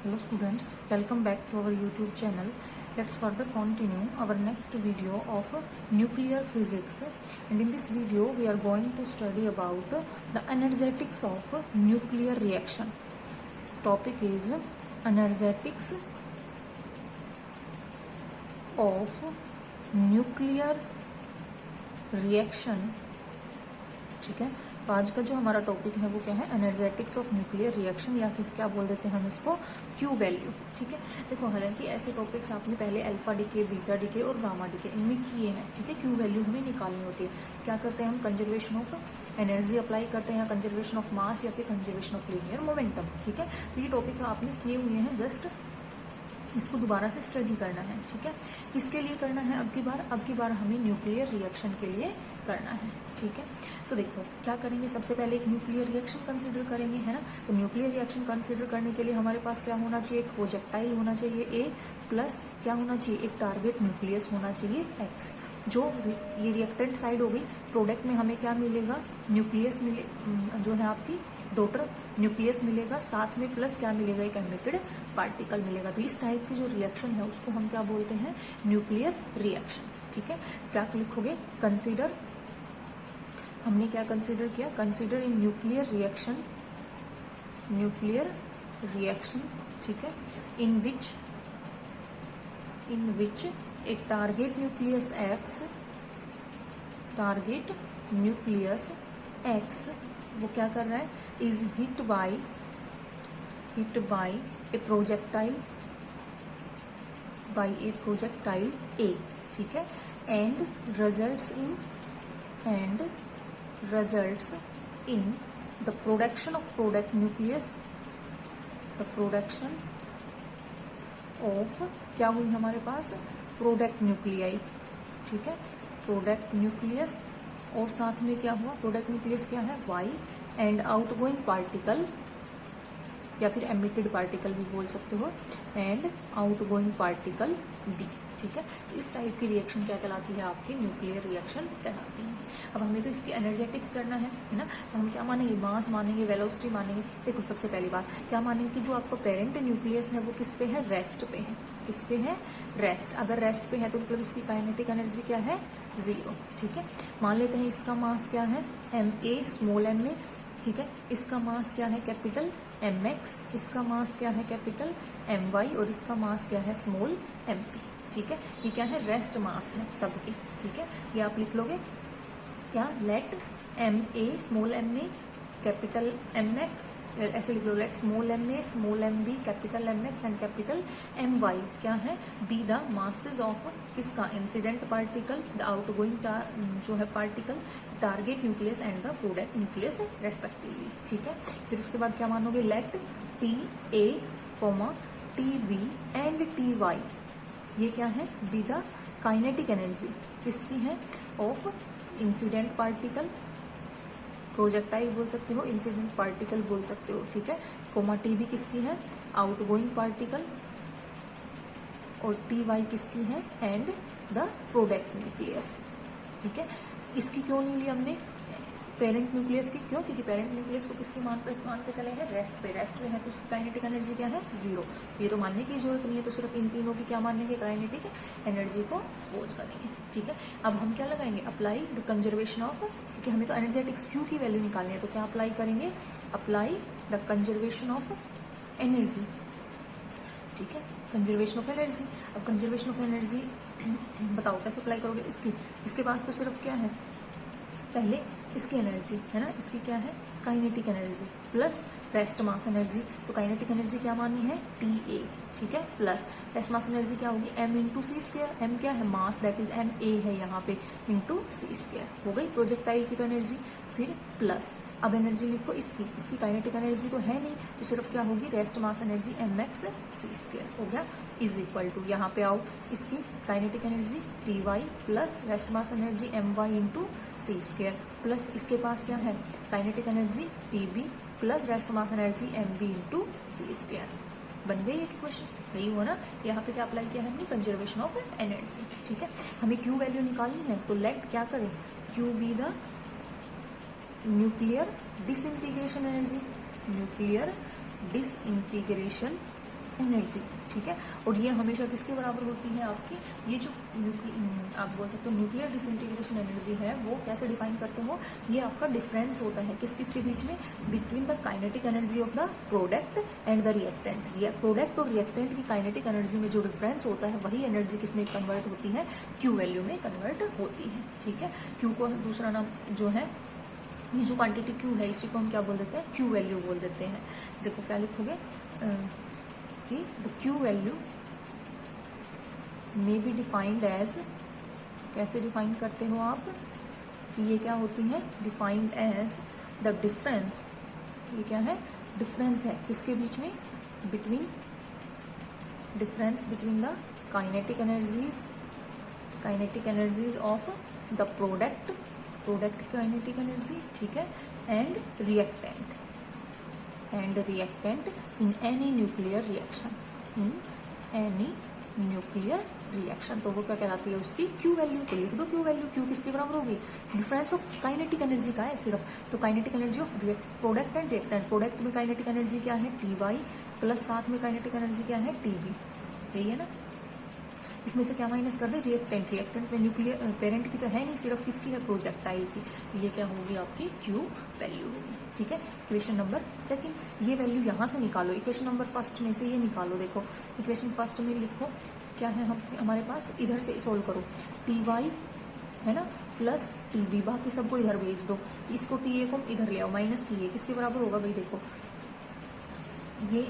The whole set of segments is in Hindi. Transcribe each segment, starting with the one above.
Hello students, welcome back to our YouTube channel. Let's further continue our next video of nuclear physics, and in this video we are going to study about the energetics of nuclear reaction. Topic is energetics of nuclear reaction. ठीक है, तो आज का जो हमारा टॉपिक है वो क्या है, एनर्जेटिक्स ऑफ न्यूक्लियर रिएक्शन, या फिर क्या बोल देते हैं हम इसको, क्यू वैल्यू. ठीक है, देखो हालांकि ऐसे टॉपिक्स आपने पहले अल्फा डीके, बीटा डीके और गामा डीके इनमें किए हैं. ठीक है, क्यू वैल्यू हमें निकालनी होती है. क्या करते हैं हम, कंजर्वेशन ऑफ एनर्जी अप्लाई करते हैं, या कंजर्वेशन ऑफ मास, या फिर कंजर्वेशन ऑफ लीनियर मोमेंटम. ठीक है, तो ये टॉपिक आपने किए हुए हैं, जस्ट इसको दोबारा से स्टडी करना है. ठीक है, किसके लिए करना है, अब की बार हमें न्यूक्लियर रिएक्शन के लिए करना है. ठीक है, तो देखो क्या करेंगे, सबसे पहले एक न्यूक्लियर रिएक्शन कंसीडर करेंगे, है ना. तो न्यूक्लियर रिएक्शन कंसीडर करने के लिए हमारे पास क्या होना चाहिए, एक प्रोजेक्टाइल होना चाहिए ए, प्लस क्या होना चाहिए, एक टारगेट न्यूक्लियस होना चाहिए एक्स. जो ये रिएक्टेंट साइड हो गई, प्रोडक्ट में हमें क्या मिलेगा, न्यूक्लियस मिले, जो है आपकी डॉटर न्यूक्लियस मिलेगा, साथ में प्लस क्या मिलेगा, एक एमिटेड पार्टिकल मिलेगा. तो इस टाइप की जो रिएक्शन है उसको हम क्या बोलते हैं, न्यूक्लियर रिएक्शन. ठीक है, क्या लिखोगे, कंसीडर, हमने क्या कंसीडर किया, कंसीडर इन न्यूक्लियर रिएक्शन. ठीक है, in which a target nucleus X वो क्या कर रहा है, is hit by a projectile A. ठीक है, and results in the production of product nucleus, the production of क्या हुई हमारे पास, प्रोडक्ट न्यूक्लियाई. ठीक है, प्रोडक्ट न्यूक्लियस, और साथ में क्या हुआ, प्रोडक्ट न्यूक्लियस क्या है, वाई, एंड आउटगोइंग पार्टिकल, या फिर एमिटेड पार्टिकल भी बोल सकते हो, एंड आउटगोइंग पार्टिकल डी. ठीक है, इस टाइप की रिएक्शन क्या कहलाती है, आपकी न्यूक्लियर रिएक्शन कहलाती है. अब हमें तो इसकी एनर्जेटिक्स करना है ना. तो हम क्या मानेंगे, मास मानेंगे, वेलोसिटी मानेंगे. देखो सबसे पहली बात क्या मानेंगे कि जो आपका पेरेंट न्यूक्लियस है वो किस पे है, रेस्ट पे है. किस पे है, रेस्ट. अगर रेस्ट पे है तो मतलब इसकी काइनेटिक एनर्जी क्या है, 0. ठीक है, मान लेते हैं इसका मास क्या है, ma, स्मॉल m में. ठीक है, इसका मास क्या है, कैपिटल mx, इसका मास क्या है, कैपिटल my, और इसका मास क्या है, स्मॉल mp. ठीक है, ये क्या है, रेस्ट मास है सबकी. ठीक है, ये आप लिख लोगे क्या, let ma, small m, capital mx, ऐसे लिख लो, let small ma, small mb, capital mx and capital my क्या है, बी द मासेज ऑफ किसका, इंसिडेंट पार्टिकल, द आउटगोइंग जो है particle, target nucleus and the product nucleus respectively. ठीक है, फिर उसके बाद क्या मानोगे, let T A, T B and T Y, ये क्या है, बी द काइनेटिक एनर्जी किसकी है, ऑफ इंसिडेंट पार्टिकल, प्रोजेक्टाइल बोल सकते हो, इंसिडेंट पार्टिकल बोल सकते हो. ठीक है, कोमा टी भी किसकी है, आउटगोइंग पार्टिकल, और टी वाई किसकी है, एंड द प्रोडक्ट न्यूक्लियस. ठीक है, इसकी क्यों नहीं ली हमने, पेरेंट न्यूक्लियस की, क्यों, क्योंकि पेरेंट न्यूक्लियस को किसके मान पे चले हैं, रेस्ट पे है, तो उसकी काइनेटिक एनर्जी क्या है, 0. ये तो मानने की जरूरत नहीं है, तो सिर्फ इन तीनों की क्या मानेंगे, काइनेटिक एनर्जी को सपोज करेंगे. ठीक है, अब हम क्या लगाएंगे, अप्लाई द कंजर्वेशन ऑफ, क्योंकि हमें तो एनर्जेटिक्स क्यू की वैल्यू निकालनी है, तो क्या अप्लाई करेंगे, apply the conservation of energy. ठीक है, कंजर्वेशन ऑफ एनर्जी. अब कंजर्वेशन ऑफ एनर्जी बताओ कैसे अप्लाई करोगे, इसके पास तो सिर्फ क्या है, पहले इसकी एनर्जी है ना, इसकी क्या है, kinetic energy, plus rest mass energy. तो काइनेटिक एनर्जी क्या मानी है, टी ए. ठीक है, प्लस रेस्ट मास एनर्जी क्या होगी, m into c square. m क्या है, मास, दैट इज ma है यहाँ पे, इंटू सी स्क्वायर. हो गई प्रोजेक्टाइल की तो एनर्जी. फिर प्लस अब एनर्जी लिखो, इसकी काइनेटिक एनर्जी तो है नहीं, तो सिर्फ क्या होगी, rest mass energy mx c square हो गया, इज इक्वल टू, यहाँ पे आओ, इसकी kinetic energy T Y plus rest mass energy my into c square, plus इसके पास क्या है, kinetic energy T B plus rest mass energy mb into c square. बन गई एक क्वेश्चन, यही हुआ ना. यहाँ पे क्या अप्लाई किया है हमने, कंजर्वेशन ऑफ एनर्जी. ठीक है, हमें क्यू वैल्यू निकालनी है, तो लेट क्या करें, Q be the nuclear disintegration energy, nuclear disintegration energy, ठीक है। और ये हमेशा किसके बराबर होती है आपकी, ये जो आप बोल सकते हो न्यूक्लियर डिसइंटीग्रेशन एनर्जी है, वो कैसे डिफाइन करते हो, ये आपका डिफरेंस होता है किस किस के बीच में, between the kinetic energy of the product and the reactant. Product और रिएक्टेंट की काइनेटिक एनर्जी में जो डिफरेंस होता है, वही एनर्जी किसमें कन्वर्ट होती है, क्यू वैल्यू में कन्वर्ट होती है, ठीक है। क्यू को दूसरा नाम जो है, ये जो क्वांटिटी क्यू है, इसी को हम क्या बोल देते हैं, क्यू वैल्यू बोल देते हैं। देखो क्या लिखोगे कि the Q value may be defined as, कैसे डिफाइन करते हो आप, कि ये क्या होती है, डिफाइंड एज द डिफरेंस, ये क्या है, डिफरेंस है किसके बीच में, between, difference between the kinetic energies of the product kinetic energy, ठीक है, and reactant in any nuclear reaction, तो वो क्या कहलाती है, उसकी क्यू वैल्यू। तो लिख दो क्यू वैल्यू, क्यू किसके बराबर होगी, डिफरेंस ऑफ काइनेटिक एनर्जी का है सिर्फ, तो kinetic energy of product and reactant. Product में काइनेटिक एनर्जी क्या है, टी वाई, प्लस साथ में काइनेटिक एनर्जी क्या है, टी बी, यही है ना। इसमें से क्या माइनस कर दे, रिएक्टेंट में न्यूक्लियर पेरेंट की तो है नहीं, सिर्फ किसकी है, प्रोजेक्टाइल की, तो ये क्या होगी आपकी क्यू वैल्यू होगी, ठीक है। इक्वेशन नंबर सेकंड, ये वैल्यू यहाँ से निकालो, इक्वेशन नंबर फर्स्ट में से ये निकालो। देखो इक्वेशन फर्स्ट में लिखो क्या है, हम हमारे पास इधर से सोल्व करो, टी वाई है ना प्लस टी बी, बाकी सबको इधर भेज दो, इसको टी ए को इधर ले आओ, माइनस टी ए किसके बराबर होगा भाई, देखो ये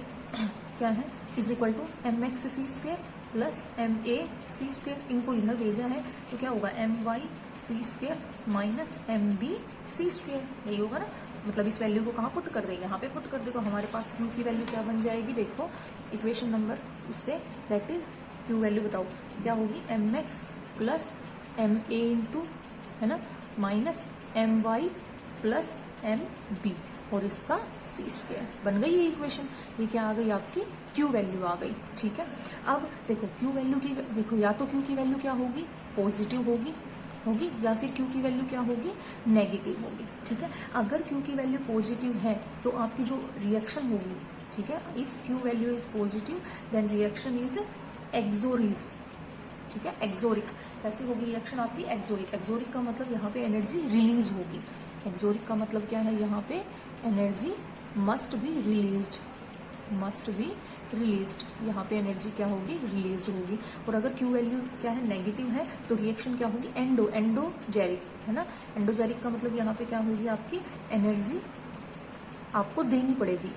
क्या है, is equal to M X C square plus M A C square, इनको इधर भेजा है तो क्या होगा, M Y C square minus M B C square, यही होगा ना। मतलब इस वैल्यू को कहाँ पुट कर दे, यहाँ पे पुट कर दे, तो हमारे पास क्यू की वैल्यू क्या बन जाएगी, देखो इक्वेशन नंबर उससे, दैट इज क्यू वैल्यू बताओ क्या होगी, M X plus M A into, है ना, minus M Y plus M B, और इसका सी स्क्वेयर, बन गई ये इक्वेशन। ये क्या आ गई आपकी, क्यू वैल्यू आ गई, ठीक है। अब देखो क्यू वैल्यू की, देखो या तो क्यू की वैल्यू क्या होगी, पॉजिटिव होगी या फिर क्यू की वैल्यू क्या होगी, नेगेटिव होगी, ठीक है। अगर क्यू की वैल्यू पॉजिटिव है तो आपकी जो रिएक्शन होगी, ठीक है, if Q value is positive then reaction is exoergic, ठीक है, एक्सोरिक। कैसी होगी रिएक्शन आपकी, एक्सोरिक का मतलब यहाँ पे एनर्जी रिलीज होगी, एक्सोरिक का मतलब क्या है, यहाँ पे एनर्जी मस्ट बी रिलीज्ड, यहाँ पे एनर्जी क्या होगी, रिलीज होगी। और अगर क्यू वैल्यू क्या है, नेगेटिव है, तो रिएक्शन क्या होगी, एंडोजेरिक, है ना। एंडोजेरिक का मतलब यहाँ पे क्या होगी, आपकी एनर्जी आपको देनी पड़ेगी,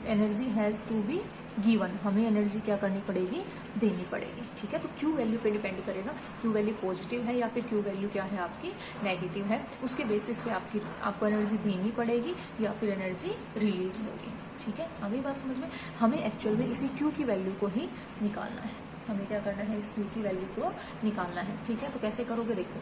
energy has to be given, हमें एनर्जी क्या करनी पड़ेगी, देनी पड़ेगी, ठीक है। तो क्यू वैल्यू पे डिपेंड करेगा, क्यू वैल्यू पॉजिटिव है या फिर क्यू वैल्यू क्या है आपकी नेगेटिव है, उसके बेसिस पे आपको एनर्जी देनी पड़ेगी या फिर एनर्जी रिलीज होगी, ठीक है। आगे बात समझ में, हमें एक्चुअल में इसी क्यू की वैल्यू को ही निकालना है, हमें क्या करना है, इस क्यू की वैल्यू को निकालना है, ठीक है। तो कैसे करोगे, देखो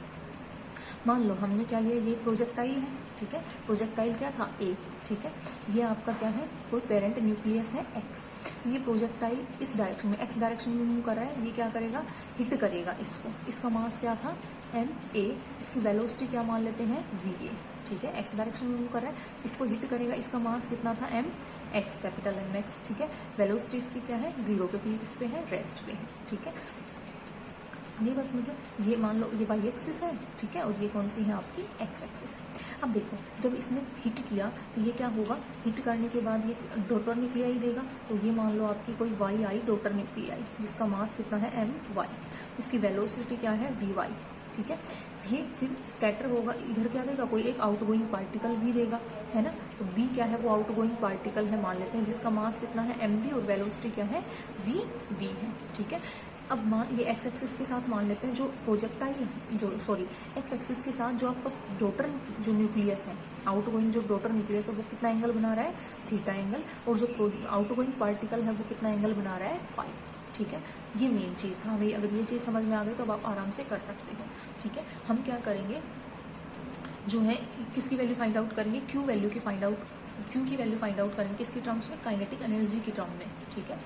मान लो हमने क्या लिया, ये प्रोजेक्टाइल है, ठीक है, प्रोजेक्टाइल क्या था, ए, ठीक है। ये आपका क्या है, कोई पेरेंट न्यूक्लियस है एक्स, ये प्रोजेक्टाइल इस डायरेक्शन में, एक्स डायरेक्शन में मूव कर रहा है, ये क्या करेगा, हिट करेगा इसको, इसका मास क्या था, एम ए, इसकी वेलोसिटी क्या मान लेते हैं, वी ए, ठीक है। एक्स डायरेक्शन में मूव कर रहा है, इसको हिट करेगा, इसका मास कितना था, M X, capital M X, ठीक है। वेलोसिटी इसकी क्या है, 0, क्योंकि इस पे है, रेस्ट पे है, ठीक है। ये बात समझो, ये मान लो ये वाई एक्सिस है, ठीक है, और ये कौन सी है आपकी एक्स एक्सिस है। अब देखो जब इसने हिट किया तो ये क्या होगा, हिट करने के बाद ये डॉटर न्यूक्लियाई देगा, तो ये मान लो आपकी कोई वाई आई डॉटर न्यूक्लियाई, जिसका मास कितना है, एम वाई, इसकी वेलोसिटी क्या है, वी वाई, ठीक है। ये फिर स्कैटर होगा, इधर क्या देगा, कोई एक आउटगोइंग पार्टिकल भी देगा, है ना। तो बी क्या है, वो आउटगोइंग पार्टिकल है मान लेते हैं, जिसका मास कितना है, एम बी, और वेलोसिटी क्या है, वी बी है, ठीक है। अब मान ये एक्स एक्सिस के साथ मान लेते हैं जो प्रोजेक्टाइल, एक्स एक्सिस के साथ जो आपका डॉटर जो न्यूक्लियस है, आउटगोइंग जो डॉटर न्यूक्लियस है, वो कितना एंगल बना रहा है, थीटा एंगल, और जो आउटगोइंग पार्टिकल है वो कितना एंगल बना रहा है, फाइव, ठीक है। ये मेन चीज़ था, हमें अगर ये चीज़ समझ में आ गई तो अब आप आराम से कर सकते हो, ठीक है। हम क्या करेंगे, जो है किसकी वैल्यू फाइंड आउट करेंगे, क्यू की वैल्यू फाइंड आउट करेंगे, किसकी टर्म्स में, काइनेटिक एनर्जी की टर्म में, ठीक है।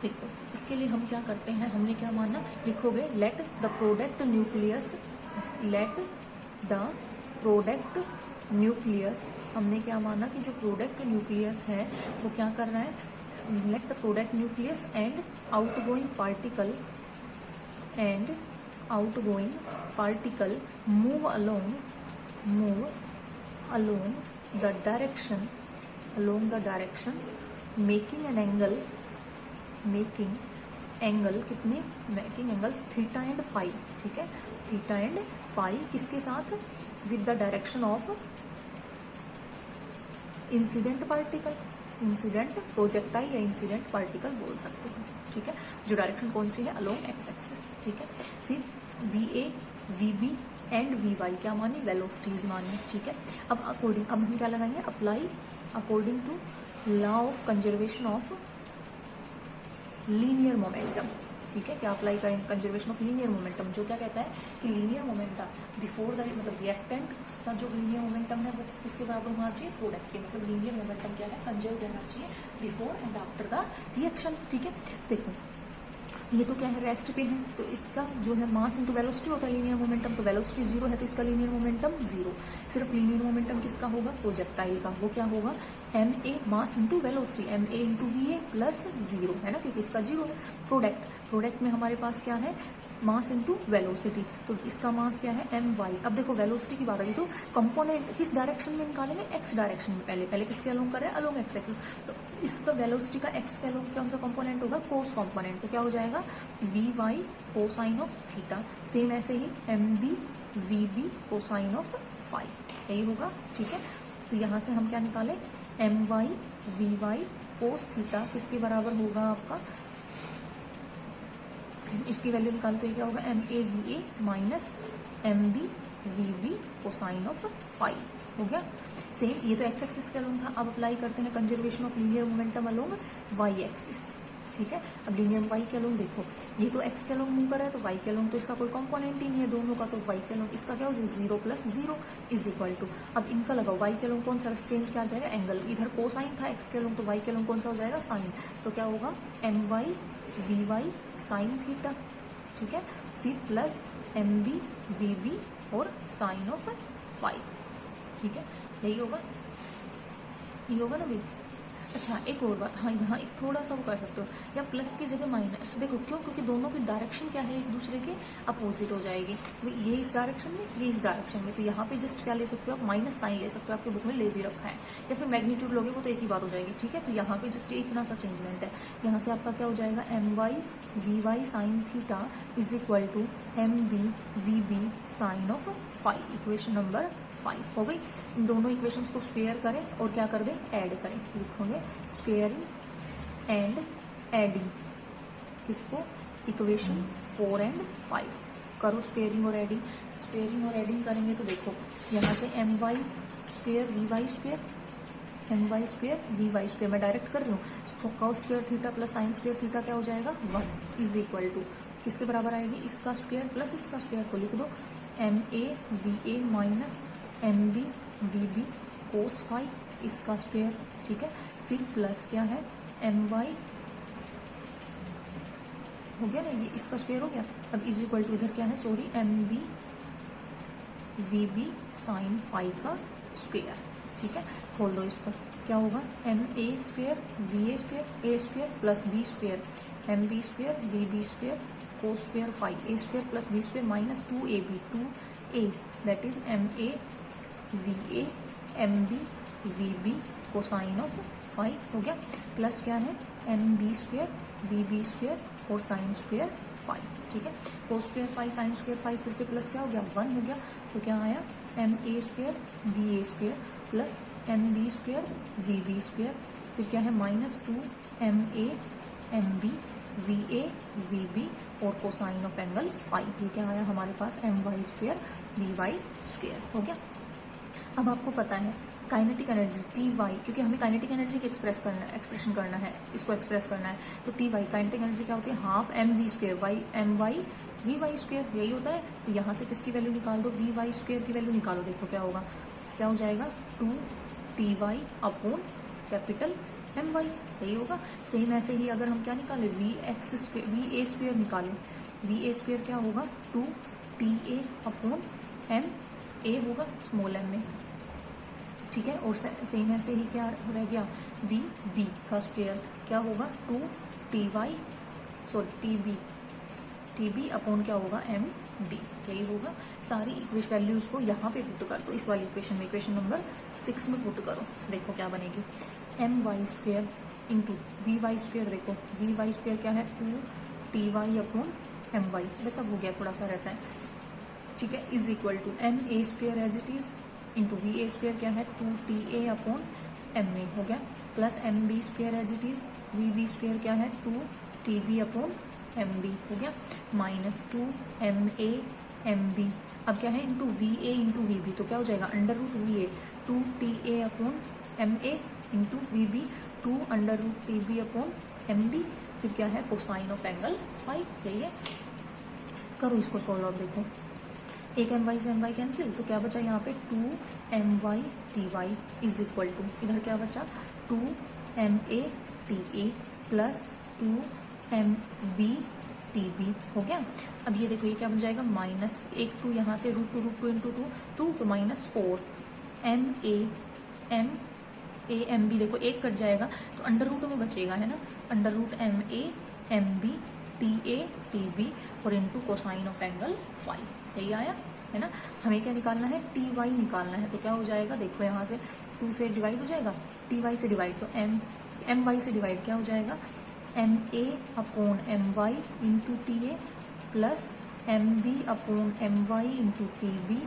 देखो इसके लिए हम क्या करते हैं, हमने क्या माना, लिखोगे लेट द प्रोडक्ट न्यूक्लियस, हमने क्या माना कि जो प्रोडक्ट न्यूक्लियस है वो क्या कर रहा है, let the product nucleus and outgoing particle move along the direction making angles theta and phi, ठीक है, थीटा एंड फाई किसके साथ, with the direction of incident projectile या इंसिडेंट पार्टिकल बोल सकते हैं, ठीक है, जो डायरेक्शन कौन सी है, अलोंग एक्स एक्सिस, ठीक है। फिर VA, VB एंड VY क्या माने, वेलोसिटीज माने, ठीक है। अब हम क्या लगाएंगे, apply according to law of conservation of linear momentum, ठीक है, क्या अप्लाई करेंगे, कंजर्वेशन ऑफ लीनियर मोमेंटम, जो क्या कहता है कि लीनियर मोमेंटम बिफोर द मतलब रिएक्टेंट का जो लीनियर मोमेंटम है वो किसके बराबर होना चाहिए, प्रोडक्ट के, मतलब लीनियर मोमेंटम क्या है, कंजर्व रहना चाहिए before and after the reaction, ठीक है। देखो ये तो क्या है, रेस्ट पे है, तो इसका जो है मास इंटू वेलोसिटी होता है लीनियर मोमेंटम, तो वेलोसिटी 0 है तो इसका लीनियर मोमेंटम 0, सिर्फ लीनियर मोमेंटम किसका होगा, प्रोजेक्टाइल का, वो क्या होगा, ma mass into velocity, ma into va plus 0 है ना, क्योंकि इसका 0 है। प्रोडक्ट में हमारे पास क्या है, मास इंटू वेलोसिटी, तो इसका मास क्या है my। अब देखो वेलोसिटी की बात आई तो कंपोनेंट किस डायरेक्शन में निकालेंगे, एक्स डायरेक्शन में, पहले किसके अलोंग कर रहे हैं, अलोंग एक्स एक्सिस, तो इसका वेलोसिटी का एक्स के अलोंग कौन सा कंपोनेंट होगा, कोस कंपोनेंट, तो क्या हो जाएगा vy cosine of theta, same ऐसे ही mb vb cosine of phi, यही होगा, ठीक है। तो यहाँ से हम क्या निकाले, my vy कोस थीटा किसके बराबर होगा आपका, इसकी वैल्यू निकालते हैं क्या होगा, ma va minus mb vb cosine of phi, हो गया। सेम ये तो एक्स एक्सिस के अलोंग था, अब अप्लाई करते हैं conservation of linear momentum along Y axis, ठीक है। अब लीनियर वाई के अलोंग देखो, ये तो एक्स के अलोंग मूव कर रहा है, तो वाई के अलोंग तो इसका कोई कंपोनेंट ही नहीं है दोनों का, तो वाई के अलोंग इसका क्या हो जाएगा, 0 + 0 इज इक्वल टू, अब इनका लगाओ, वाई के अलोंग कौन सा चेंज क्या आ जाएगा, एंगल, इधर कोसाइन था एक्स के अलोंग, तो वाई के अलोंग कौन सा हो जाएगा, साइन, तो क्या होगा my vy साइन थीटा, ठीक है, फिर प्लस mb vb और साइन ऑफ फाई, ठीक है, यही होगा ना भाई। अच्छा एक और बात, हाँ यहाँ एक थोड़ा सा वो कर सकते हो, या प्लस की जगह माइनस, देखो क्यों, क्योंकि दोनों की डायरेक्शन क्या है, एक दूसरे के अपोजिट हो जाएगी, तो ये इस डायरेक्शन में, ये इस डायरेक्शन में, तो यहाँ पे जस्ट क्या ले सकते हो आप, माइनस साइन ले सकते हो, आपके बुक में ले भी रखा है, या फिर मैग्नीट्यूड लोगे वो तो एक ही बात हो जाएगी, ठीक है। तो यहाँ पे जस्ट इतना सा चेंजमेंट है, यहाँ से आपका क्या हो जाएगा, my vy sine theta is equal to mb vb sine of phi, equation number 5 हो गई। इन दोनों इक्वेशंस को स्क्वायर करें और क्या कर दें, ऐड करें, लिखोगे स्क्वायरिंग एंड एडिंग, किसको, इक्वेशन 4 और 5 करो, स्क्वायरिंग और एडिंग करेंगे तो देखो यहाँ से my स्क्वायर vy स्क्वायर मैं डायरेक्ट कर रही हूँ, cos square theta plus sine square theta क्या हो जाएगा, 1 इज इक्वल टू किसके बराबर आएगी, इसका स्क्वायर प्लस इसका स्क्वायर, को लिख दो ma va minus mb vb cos phi इसका स्क्वायर, ठीक है, फिर प्लस क्या है my हो गया ना, ये इसका स्क्वायर हो गया, अब इज इक्वल टू इधर क्या है, sorry mb vb sine phi का स्क्वायर, ठीक है, खोल दो इसको, क्या होगा ma square va square a square plus b square mb square vb square cos square phi a square plus b square minus 2ab 2a that is ma va mb vb cosine of phi हो गया, प्लस क्या है mb स्क्वायर vb स्क्वायर और साइन स्क्वायर फाई, ठीक है, cos square phi sign square phi, फिर से प्लस क्या हो गया 1 हो गया, तो क्या आया ma square va square plus mb square vb square, फिर क्या है minus 2 ma mb va vb और कोसाइन ऑफ एंगल फाई, ये क्या आया हमारे पास my स्क्वायर vy स्क्वायर हो गया। अब आपको पता है काइनेटिक एनर्जी टी वाई, क्योंकि हमें काइनेटिक एनर्जी की एक्सप्रेशन करना है, इसको एक्सप्रेस करना है, तो टी वाई काइनेटिक एनर्जी क्या होती है, half mv square by my vy square, यही होता है। तो यहाँ से किसकी वैल्यू निकाल दो, vy स्क्वायर की वैल्यू निकालो, देखो क्या होगा, क्या हो जाएगा 2ty अपॉन कैपिटल my, यही होगा। सेम ऐसे ही अगर हम क्या निकालें, va स्क्वायर निकालें, va स्क्वायर क्या होगा 2ta अपॉन ma होगा स्मॉल m में, ठीक है, और सेम ऐसे ही क्या रह गया वी बी का स्क्वायर क्या होगा 2 T Y T B upon क्या होगा एम बी, यही होगा। सारी इक्वेशन वैल्यूज को यहाँ पे पुट कर दो, इस वाली इक्वेशन में, इक्वेशन नंबर 6 में पुट करो। देखो क्या बनेगी, M Y square into V Y square. देखो वी वाई स्क्वायर क्या है 2 T Y upon M Y, बस अब हो गया, थोड़ा सा रहता है, ठीक है, is equal to M A square as it is into V A square क्या है 2 T A upon M A हो गया, plus M B square as it is V B square क्या है 2 T B upon M B हो गया, माइनस 2 एम बी, अब क्या है into V A into V B, तो क्या हो जाएगा under root V A 2 T A upon M A into V B 2 under root T B upon M B, फिर क्या है कोसाइन ऑफ एंगल फाई, यही है। करो इसको सॉल्व। अब देखो एक एम वाई से एम वाई कैंसिल, तो क्या बचा यहाँ पे 2 M Y T Y is equal to, इधर क्या बचा 2 M A T A plus 2 M B T B हो गया। अब ये देखो ये क्या बन जाएगा माइनस 1 2 यहाँ से रूट टू इंटू टू तो minus 4 M A M B, देखो एक कट जाएगा तो अंडर रूट में बचेगा, है ना, under root M B T A T B और into cosine of angle phi, यही आया, है ना। हमें क्या निकालना है टी वाई निकालना है, तो क्या हो जाएगा देखो यहाँ से 2 से डिवाइड हो जाएगा, टी वाई से डिवाइड, तो एम वाई से डिवाइड क्या हो जाएगा M A upon M Y into T A plus M B upon M Y into T B,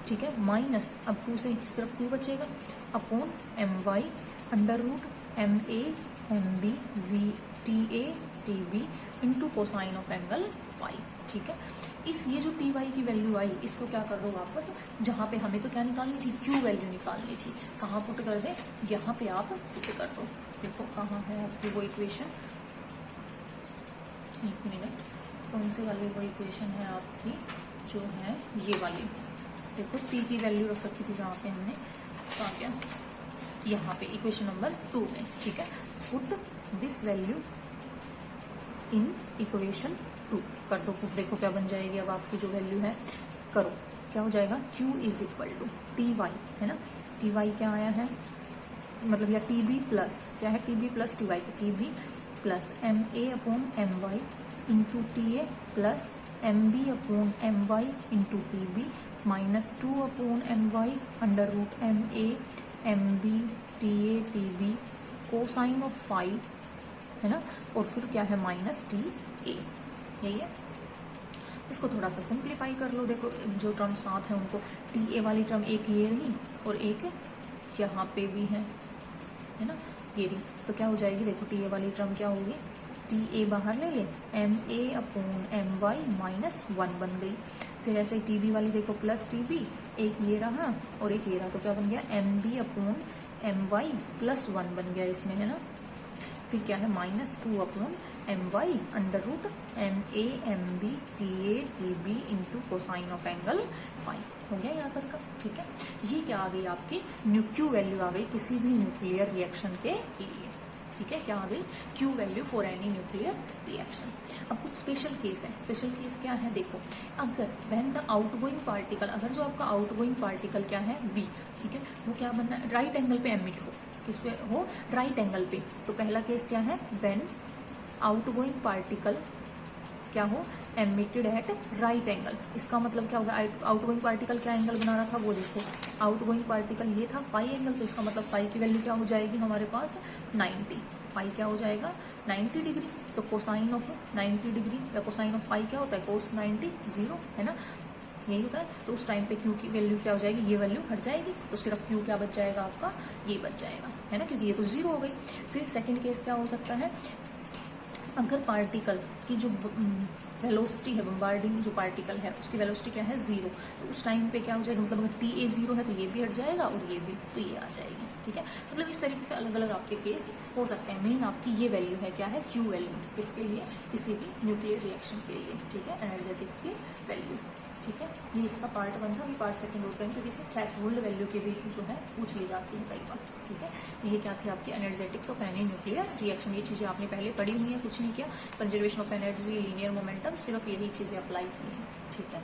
ठीक है, माइनस अब 2 से सिर्फ 2 बचेगा upon M Y under root M B V T A T B into cosine of angle phi, ठीक है। इस ये जो टी वाई की वैल्यू आई इसको क्या कर दो वापस, जहाँ पे हमें तो क्या निकालनी थी क्यू वैल्यू निकालनी थी, कहाँ पुट कर दे, यहाँ पे आप पुट कर दो। देखो कहाँ है आपकी वो इक्वेशन, एक मिनट, कौन से वाली वो इक्वेशन है आपकी, जो है ये वाली, देखो टी की वैल्यू रख रखी थी जहाँ पे हमने, कहाँ क्या, यहाँ पे इक्वेशन नंबर 2 में, ठीक है, put this value in equation 2 कर दो पुट। देखो क्या बन जाएगी अब आपकी जो वैल्यू है, करो क्या हो जाएगा Q is equal to T Y, है ना, टी वाई क्या आया है मतलब या टी बी प्लस क्या है T B plus T Y, T B plus M A upon M Y into T A plus M B upon M Y into T B minus 2 upon M Y under root M B T A T B cosine of phi, है ना, और फिर क्या है माइनस टी ए, यही है। इसको थोड़ा सा सिंप्लीफाई कर लो, देखो जो टर्म साथ है उनको, टी ए वाली टर्म एक ये रही और एक यहाँ पे भी है ना, ये रही, तो क्या हो जाएगी देखो टी ए वाली टर्म क्या होगी, टी ए बाहर ले ले M A upon M Y minus 1 बन गई, फिर ऐसे ही टी बी वाली देखो प्लस टी बी, एक ये रहा और एक ये रहा, तो क्या बन गया M B upon M Y plus 1 बन गया इसमें, है ना, फिर क्या है minus 2 upon M Y under root M B T A T B into cosine of angle phi, हो गया यहाँ तक का, ठीक है। ये क्या आ गई आपकी क्यू वैल्यू आ गई किसी भी न्यूक्लियर रिएक्शन के लिए, ठीक है, क्या आ गई Q value for any nuclear reaction. अब कुछ स्पेशल केस है, स्पेशल केस क्या है देखो, अगर व्हेन द आउटगोइंग पार्टिकल, अगर जो आपका आउटगोइंग पार्टिकल क्या है बी, ठीक है, वो क्या बनना है राइट एंगल पे एमिट हो, किस पे हो राइट एंगल पे, तो पहला केस क्या है व्हेन आउटगोइंग पार्टिकल क्या हो एमिटेड एट राइट एंगल, इसका मतलब क्या होगा आउटगोइंग पार्टिकल क्या एंगल बना रहा था वो देखो, आउटगोइंग पार्टिकल ये था फाई एंगल, तो इसका मतलब फाई की वैल्यू क्या हो जाएगी हमारे पास 90, फाई क्या हो जाएगा 90 डिग्री, तो कोसाइन ऑफ 90 डिग्री या कोसाइन ऑफ फाई क्या होता है कोस 90 0, है ना, यही होता है। तो उस टाइम पे क्यू की वैल्यू क्या हो जाएगी, ये वैल्यू हट जाएगी, तो सिर्फ क्यू क्या बच जाएगा आपका, ये बच जाएगा, है ना, क्योंकि ये तो 0 हो गई। फिर सेकंड केस क्या हो सकता है, अगर पार्टिकल की जो वेलोसिटी है, बम्बार्डिंग जो पार्टिकल है उसकी वेलोसिटी क्या है 0, तो उस टाइम पे क्या हो जाएगा, मतलब अगर टी ए 0 है तो ये भी हट जाएगा और ये भी, तो ये आ जाएगी, ठीक है। मतलब इस तरीके से अलग अलग आपके केस हो सकते हैं। मेन आपकी ये वैल्यू है क्या है क्यू वैल्यू, किसके लिए, किसी भी न्यूक्लियर रिएक्शन के लिए, ठीक है, एनर्जेटिक्स की वैल्यू, ठीक है। ये इसका पार्ट 1 था, ये पार्ट 2 हो रहा है, क्योंकि इसमें थ्रेशोल्ड वैल्यू की भी जो है पूछ ली जाती है कई बार, ठीक है। ये क्या थे आपकी energetics of any nuclear reaction, ये चीज़ें आपने पहले पढ़ी हुई है, कुछ नहीं किया, conservation of energy, linear momentum, सिर्फ यही चीज़ें अप्लाई की हैं, ठीक है।